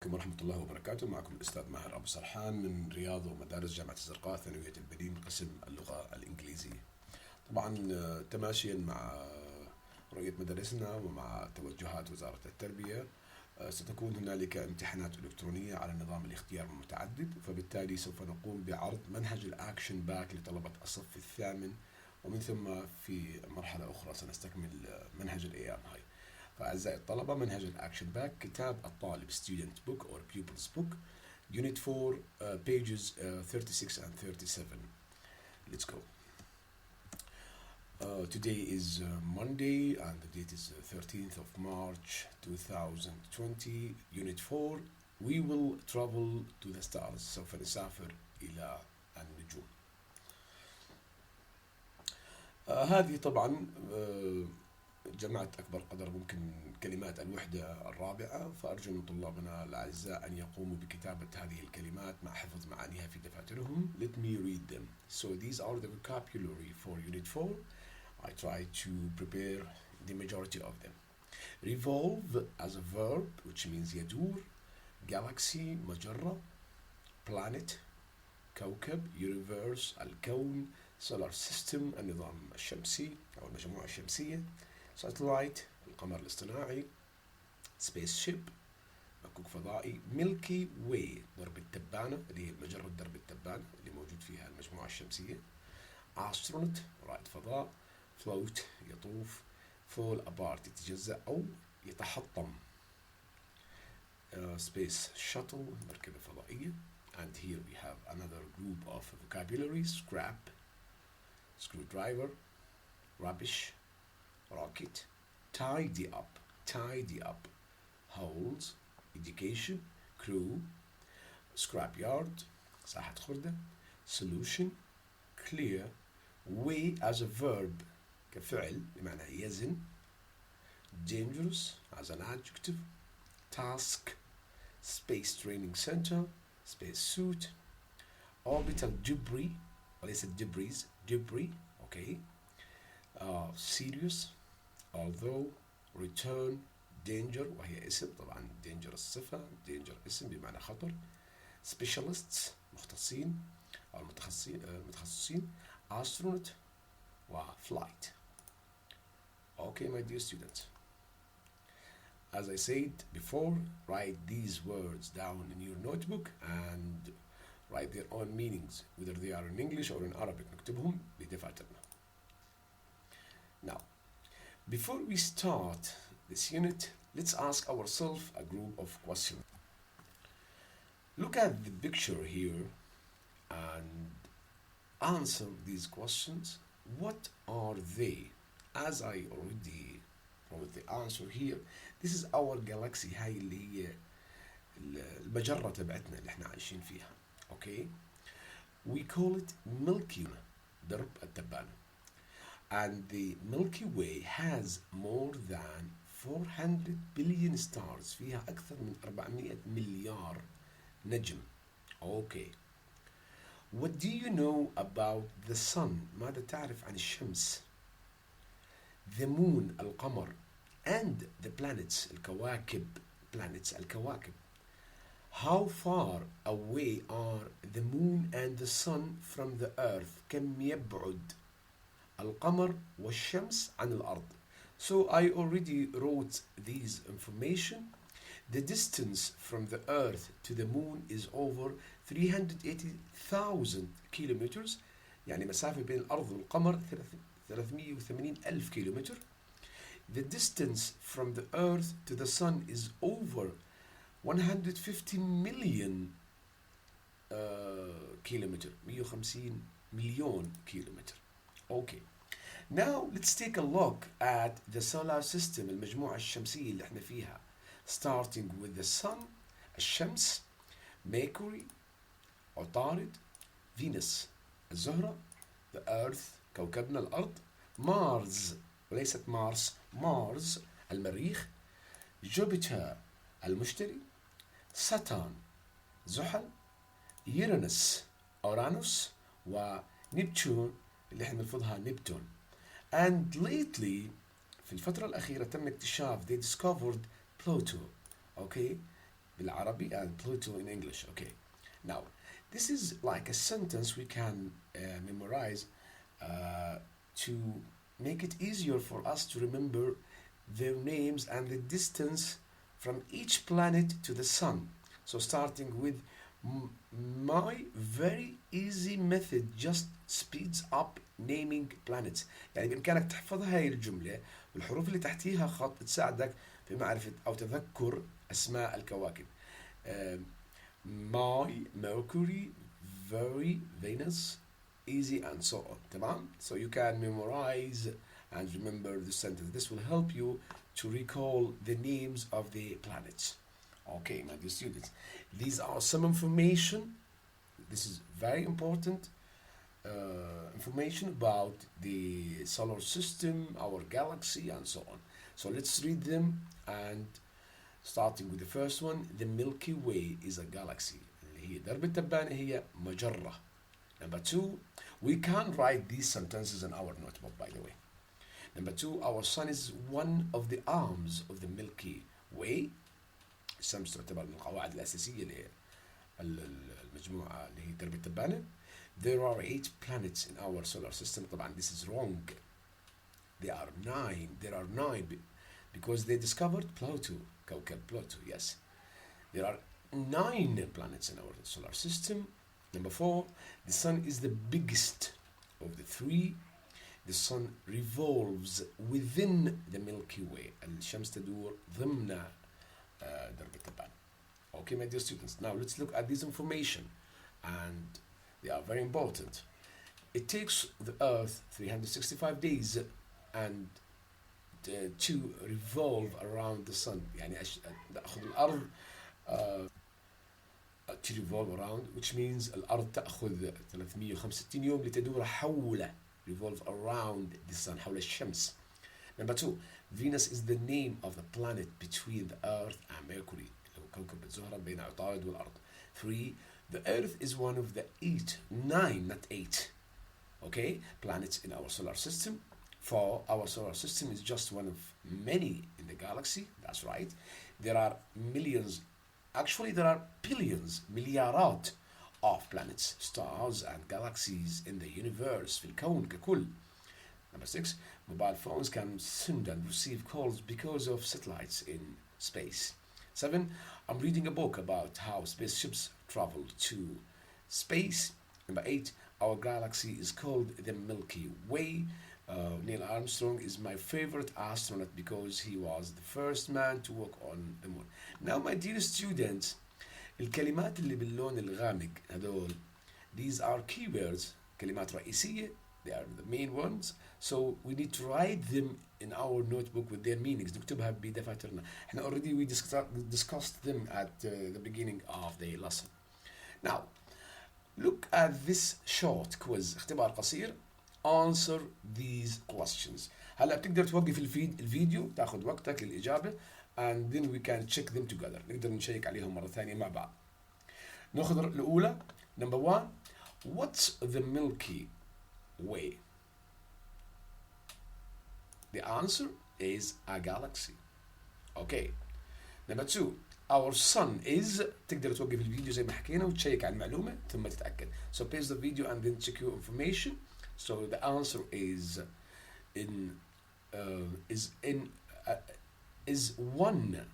عليكم ورحمة الله وبركاته. معكم الأستاذ ماهر أبو سرحان من رياض ومدارس جامعة الزرقاء ثانوية البنين قسم اللغة الإنجليزية. طبعا تماشيا مع رؤية مدارسنا ومع توجهات وزارة التربية ستكون هنالك امتحانات إلكترونية على نظام الاختيار المتعدد، فبالتالي سوف نقوم بعرض منهج الأكشن باك لطلبة الصف الثامن، ومن ثم في مرحلة أخرى سنستكمل منهج الأيام هاي. فأعزائي الطلبة، منهج الأكشن باك كتاب الطالب student book or pupils book unit 4 pages 36 and 37. Let's go. Today is Monday and the date is 13th of March 2020. Unit 4, we will travel to the stars. سوف نسافر إلى النجوم. هذه طبعا جمعت أكبر قدر ممكن كلمات الوحدة الرابعة، فأرجو من طلابنا الأعزاء أن يقوموا بكتابة هذه الكلمات مع حفظ معانيها في دفاترهم. Let me read them. So these are the vocabulary for Unit 4. I try to prepare the majority of them. Revolve as a verb, which means يدور. Galaxy مجرة. Planet كوكب. Universe الكون. Solar system النظام الشمسي أو المجموعة الشمسية. Satellite القمر الاصطناعي. Spaceship مكوك فضائي. Milky Way درب التبانة اللي هي مجرة درب التبانة اللي موجود فيها المجموعة الشمسية. Astronaut رائد فضاء. Float يطوف. Fall apart يتجزأ أو يتحطم. Space Shuttle مركبة فضائية. And here we have another group of vocabulary. Scrap screwdriver. Rubbish rocket. Tidy up. Holes education. Crew scrapyard ساحة خردة. Solution clear. Weigh as a verb كفعل بمعنى يزن. Dangerous as an adjective. Task space training center. Space suit. Orbital debris وليس debris. Okay. Serious although. Return danger وهي اسم طبعا danger الصفة. danger اسم بمعنى خطر. Specialists مختصين أو متخصصين. Astronaut وflight. Okay, my dear students, as I said before, write these words down in your notebook and write their own meanings, whether they are in English or in Arabic. نكتبهم بدفاترنا. Now, before we start this unit, let's ask ourselves a group of questions. Look at the picture here and answer these questions. What are they? As I already wrote the answer here, this is our galaxy. هاي اللي هي المجرة تبعتنا اللي احنا عايشين فيها. Okay? We call it Milky Way, درب التبانة. And the Milky Way has more than 400 billion stars. فيها أكثر من 400 مليار نجم. Okay. What do you know about the sun? ماذا تعرف عن الشمس؟ The moon القمر. And the planets الكواكب. Planets الكواكب. How far away are the moon and the sun from the earth? كم يبعد القمر والشمس عن الأرض? So I already wrote these information. The distance from the earth to the moon is over 380,000 kilometers. يعني مسافة بين الأرض والقمر 380,000 كيلومتر. The distance from the earth to the sun is over 150 million kilometer. 150 مليون كيلومتر. Okay. Now let's take a look at the solar system المجموعة الشمسية اللي احنا فيها. Starting with the sun الشمس. Mercury عطارد. Venus الزهرة. The earth كوكبنا الأرض. Mars وليست مارس. Mars المريخ. Jupiter المشتري. Saturn زحل. Uranus أورانوس. ونبتون اللي احنا نلفظها نبتون. And lately في الفترة الأخيرة تم اكتشاف they discovered Pluto. Okay. بالعربي and Pluto in English. Okay. Now, this is like a sentence we can memorize to make it easier for us to remember their names and the distance from each planet to the sun. So starting with my very easy method just speeds up naming planets. يعني بإمكانك تحفظ هاي الجملة والحروف اللي تحتيها خط تساعدك في معرفة أو تذكر أسماء الكواكب. My, Mercury, very, Venus, easy and so on. تمام? So you can memorize and remember the sentence. This will help you to recall the names of the planets. Okay, my dear students, these are some information. This is very important information about the solar system, our galaxy, and so on. So let's read them, and starting with the first one, the Milky Way is a galaxy. اللي هي درب التبانة هي مجرة. Number two, we can write these sentences in our notebook, by the way. Number two, our sun is one of the arms of the Milky Way. الشمس تعتبر من القواعد الأساسية للمجموعة اللي هي درب التبانة. There are 8 planets in our solar system. طبعا this is wrong. There are 9 because they discovered Pluto, كوكب Pluto, yes. There are 9 planets in our solar system. Number 4, the sun is the biggest of the 3. The sun revolves within the Milky Way. الشمس تدور ضمن درب التبانة. Okay, my dear students, now let's look at this information, and they are very important. It takes the Earth 365 days and to revolve around the sun. يعني تأخذ الأرض to revolve around, which means الأرض تأخذ 365 يوم لتدور حول, revolve around the sun, حول الشمس. Number 2, Venus is the name of the planet between the Earth and Mercury. كوكب الزهرة بين عطارد والأرض. 3, the Earth is one of the 9, not 8, okay, planets in our solar system. 4, our solar system is just one of many in the galaxy. That's right. There are millions, actually there are billions, مليارات of planets, stars and galaxies in the universe, في الكون ككل. Number 6, mobile phones can send and receive calls because of satellites in space. 7, I'm reading a book about how spaceships travel to space. Number 8, our galaxy is called the Milky Way. Neil Armstrong is my favorite astronaut because he was the first man to walk on the moon. Now, my dear students, الكلمات اللي باللون الغامق هذول, these are keywords, كلمات رئيسية. They are the main ones. So we need to write them in our notebook with their meanings. نكتبها بدفاترنا. احنا already we discussed them at the beginning of the lesson. Now, look at this short quiz. اختبار قصير. Answer these questions. هلا بتقدر توقف الفيديو تاخذ وقتك للإجابة, and then we can check them together. نقدر نشيك عليهم مرة ثانية مع بعض. ناخذ الأولى. Number 1, what's the Milky Way? The answer is a galaxy. Okay. Number 2, our sun is, تقدر توقف الفيديو زي ما حكينا وتشيك على المعلومة ثم تتأكد. So pause the video and then check your information. So the answer is one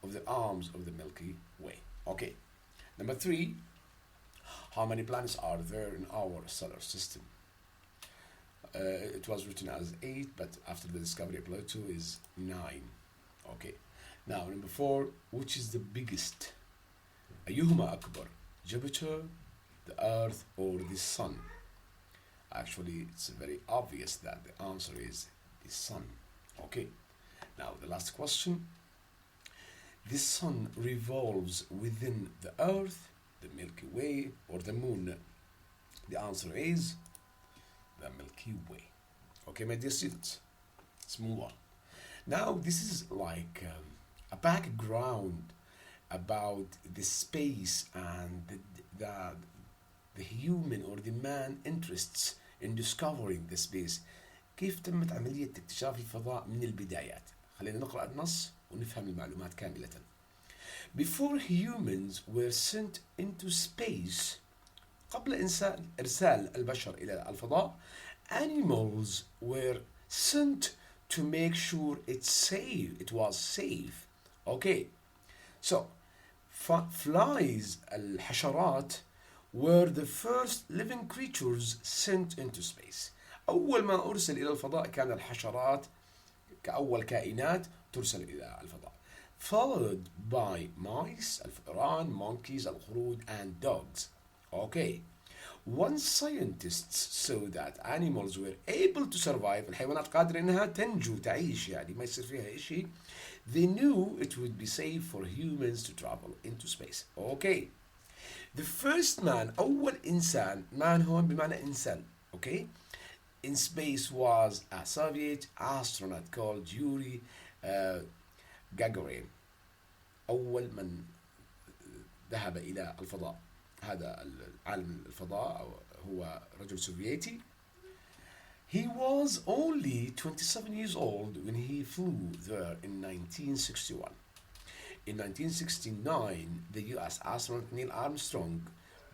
of the arms of the Milky Way. Okay. Number 3, how many planets are there in our solar system? It was written as 8, but after the discovery of Pluto is 9. Okay. Now, number 4, which is the biggest? أيهما أكبر? Jupiter, the Earth, or the Sun? Actually, it's very obvious that the answer is the Sun. Okay. Now, the last question. The Sun revolves within the Earth, the Milky Way, or the Moon? The answer is the Milky Way. Okay, my dear students, let's move on. Now, this is like a background about the space and the human or the man interests in discovering the space. كيف تمت عملية اكتشاف الفضاء من البدايات؟ خلينا نقرأ النص ونفهم المعلومات كاملة. Before humans were sent into space, قبل إرسال البشر إلى الفضاء, animals were sent to make sure it was safe. Okay, so flies, الحشرات, were the first living creatures sent into space. أول ما أرسل إلى الفضاء كان الحشرات كأول كائنات ترسل إلى الفضاء. Followed by mice, الفئران, monkeys, القرود, and dogs. Okay. Once scientists saw that animals were able to survive, الحيوانات قادرة إنها تنجو تعيش يعني ما يصير فيها إشي, they knew it would be safe for humans to travel into space. Okay. The first man, أول إنسان, man هون بمعنى إنسان. Okay. In space was a Soviet astronaut called Yuri Gagarin. أول من ذهب إلى الفضاء. هذا عالم الفضاء هو رجل سوفيتي. He was only 27 years old when he flew there in 1961. In 1969, the US astronaut Neil Armstrong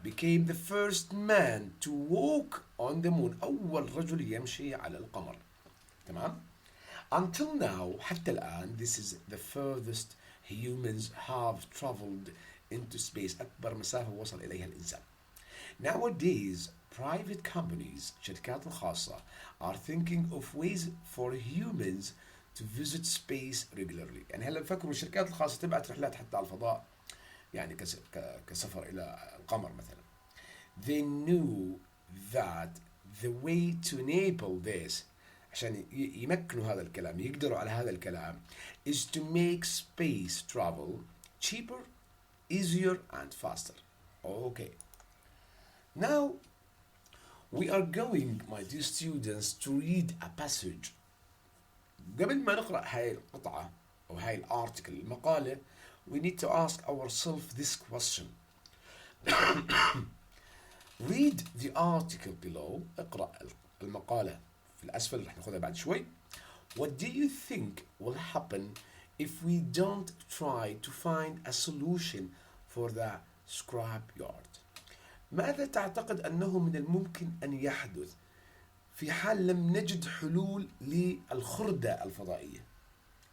became the first man to walk on the moon. أول رجل يمشي على القمر. تمام؟ Until now, حتى الآن, this is the furthest humans have traveled into space. أكبر مسافة وصل إليها الإنسان. Nowadays, private companies, الشركات الخاصة, are thinking of ways for humans to visit space regularly. يعني هلا بفكروا الشركات الخاصة تبعت رحلات حتى على الفضاء، يعني كسفر إلى القمر مثلا. They knew that the way to enable this, عشان يمكنوا هذا الكلام، يقدروا على هذا الكلام, is to make space travel cheaper, easier and faster. Okay. Now, we are going, my dear students, to read a passage. قبل ما نقرأ هاي القطعة أو هاي الارتكل المقالة, we need to ask ourselves this question. Read the article below. اقرأ المقالة في الأسفل رح ناخذها بعد شوي. What do you think will happen if we don't try to find a solution for the scrap yard? ماذا تعتقد أنه من الممكن أن يحدث في حال لم نجد حلول للخردة الفضائية؟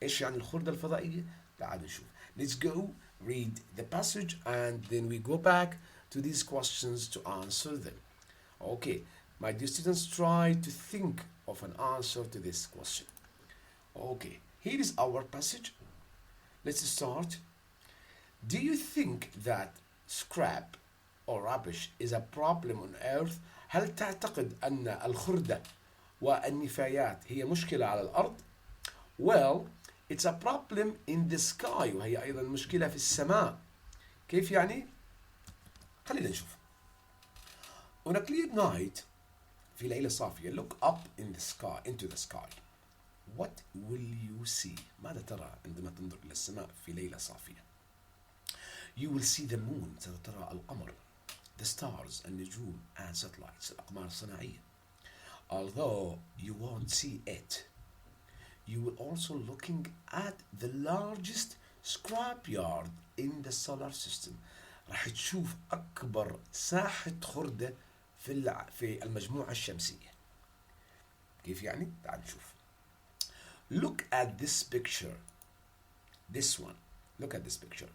إيش يعني الخردة الفضائية؟ تعال نشوف. Let's go read the passage and then we go back to these questions to answer them. Okay, my dear students, try to think of an answer to this question. Okay, here is our passage. Let's start. Do you think that scrap or rubbish is a problem on earth? هل تعتقد أن الخردة والنفايات هي مشكلة على الأرض؟ Well, it's a problem in the sky, وهي أيضا مشكلة في السماء. كيف يعني؟ خلينا نشوف. On a clear night, في ليلة صافية, look up into the sky. What will you see? ماذا ترى عندما تنظر إلى السماء في ليلة صافية؟ You will see the moon. سترى القمر. The stars, النجوم, and satellites, الأقمار الصناعية. Although you won't see it, you will also looking at the largest scrap yard in the solar system. راح تشوف أكبر ساحة خردة في المجموعة الشمسية. كيف يعني؟ تعال نشوف. Look at this picture. This one. Look at this picture.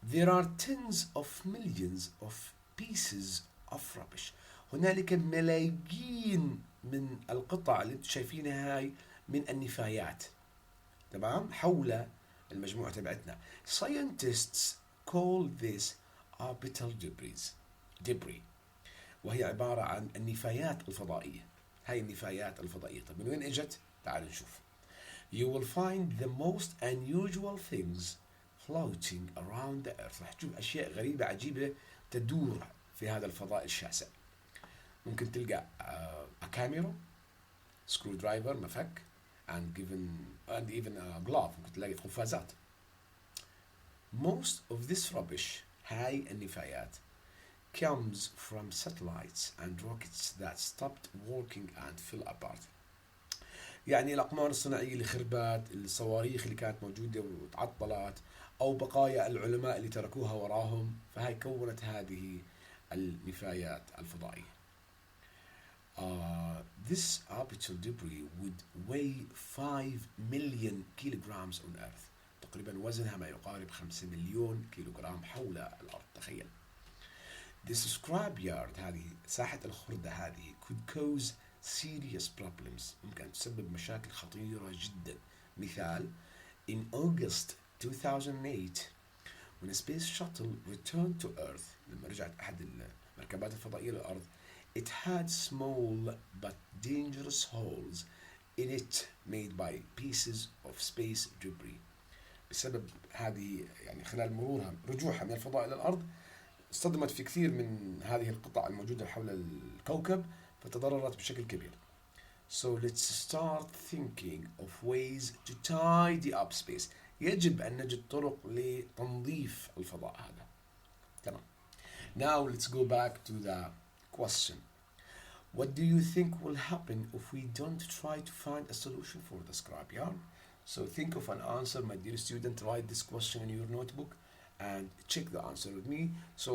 There are tens of millions of pieces of rubbish. هنالك ملايين من القطع اللي انتم شايفينها هاي من النفايات. تمام؟ حول المجموعة تبعتنا. Scientists call this orbital debris. وهي عبارة عن النفايات الفضائية. هاي النفايات الفضائية. طب من وين اجت؟ تعال نشوف. You will find the most unusual things floating around the earth. راح تشوف أشياء غريبة عجيبة تدور في هذا الفضاء الشاسع. ممكن تلقى a camera, screwdriver, مفك, and even a glove. ممكن تلاقي قفازات. Most of this rubbish, هاي النفايات, comes from satellites and rockets that stopped working and fell apart. يعني الأقمار الصناعية اللي خربت, الصواريخ اللي كانت موجودة وتعطلت, أو بقايا العلماء اللي تركوها وراهم، فهي كونت هذه النفايات الفضائية. This orbital debris would weigh 5 million kilograms on Earth. تقريبا وزنها ما يقارب 5 مليون كيلوغرام حول الأرض. تخيل. This scrapyard، هذه ساحة الخردة هذه، could cause serious problems، ممكن أن تسبب مشاكل خطيرة جدا. مثال: In August 2008 when a space shuttle returned to Earth، لما رجعت أحد المركبات الفضائية للأرض، it had small but dangerous holes in it made by pieces of space debris. بسبب هذه يعني خلال مرورها رجوعها من الفضاء إلى الأرض، اصطدمت في كثير من هذه القطع الموجودة حول الكوكب فتضررت بشكل كبير. So let's start thinking of ways to tidy up space. يجب أن نجد طرق لتنظيف الفضاء هذا. تمام. Now let's go back to the question. What do you think will happen if we don't try to find a solution for the scrapyard? So think of an answer, my dear student. Write this question in your notebook and check the answer with me. So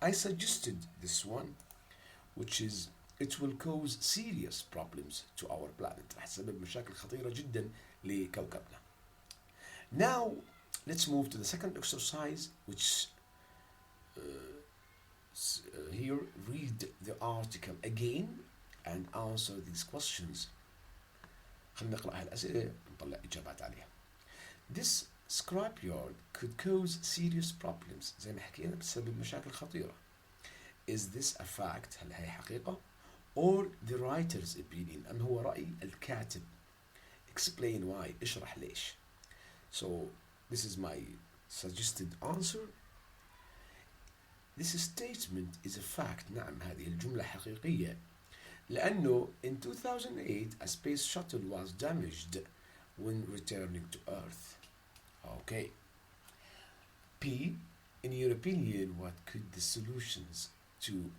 I suggested this one, which is it will cause serious problems to our planet. راح تسبب مشاكل خطيرة جدا لكوكبنا. Now let's move to the second exercise, which here read the article again and answer these questions. خلينا نقرأ هالأسئلة ونطلع إجابات عليها. This scrapyard could cause serious problems. زي ما حكينا بتسبب مشاكل خطيرة. Is this a fact؟ هل هي حقيقة؟ Or the writer's opinion؟ أم هو رأي الكاتب؟ Explain why. اشرح ليش. So this is my suggested answer. This statement is a fact. نعم، هذه الجملة حقيقية. لأنه in 2008 a space shuttle was damaged when returning to Earth. Okay. P. In your opinion, what could the solutions to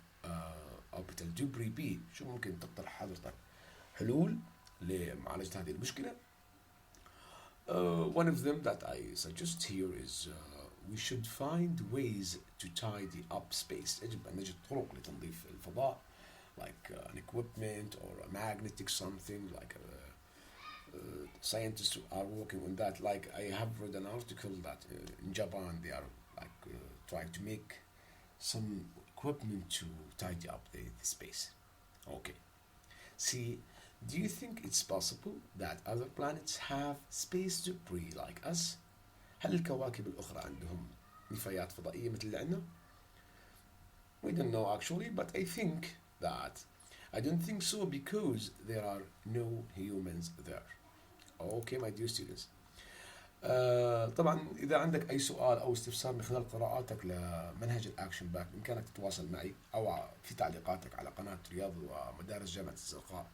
orbital debris be? شو ممكن تقترح حضرتك حلول لمعالجة هذه المشكلة؟ One of them that I suggest here is we should find ways to tidy up space. يجب أن نجد طرق لتنظيف الفضاء, like an equipment or a magnetic something, like scientists are working on that. Like I have read an article that in Japan they are like trying to make some equipment to tidy up the space. Okay. See, do you think it's possible that other planets have space debris like us? هل الكواكب الأخرى عندهم نفايات فضائية مثل اللي عندنا؟ We don't know actually, but I think that I don't think so because there are no humans there. Okay, my dear students. طبعا إذا عندك أي سؤال أو استفسار من خلال قراءاتك لمنهج الأكشن باك بإمكانك تتواصل معي أو في تعليقاتك على قناة رياض ومدارس جامعة الزرقاء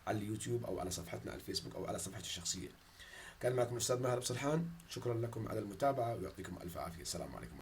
على اليوتيوب أو على صفحتنا على الفيسبوك أو على صفحتي الشخصية. كان معكم الأستاذ ماهر بسرحان. شكرا لكم على المتابعة ويعطيكم ألف عافية. السلام عليكم.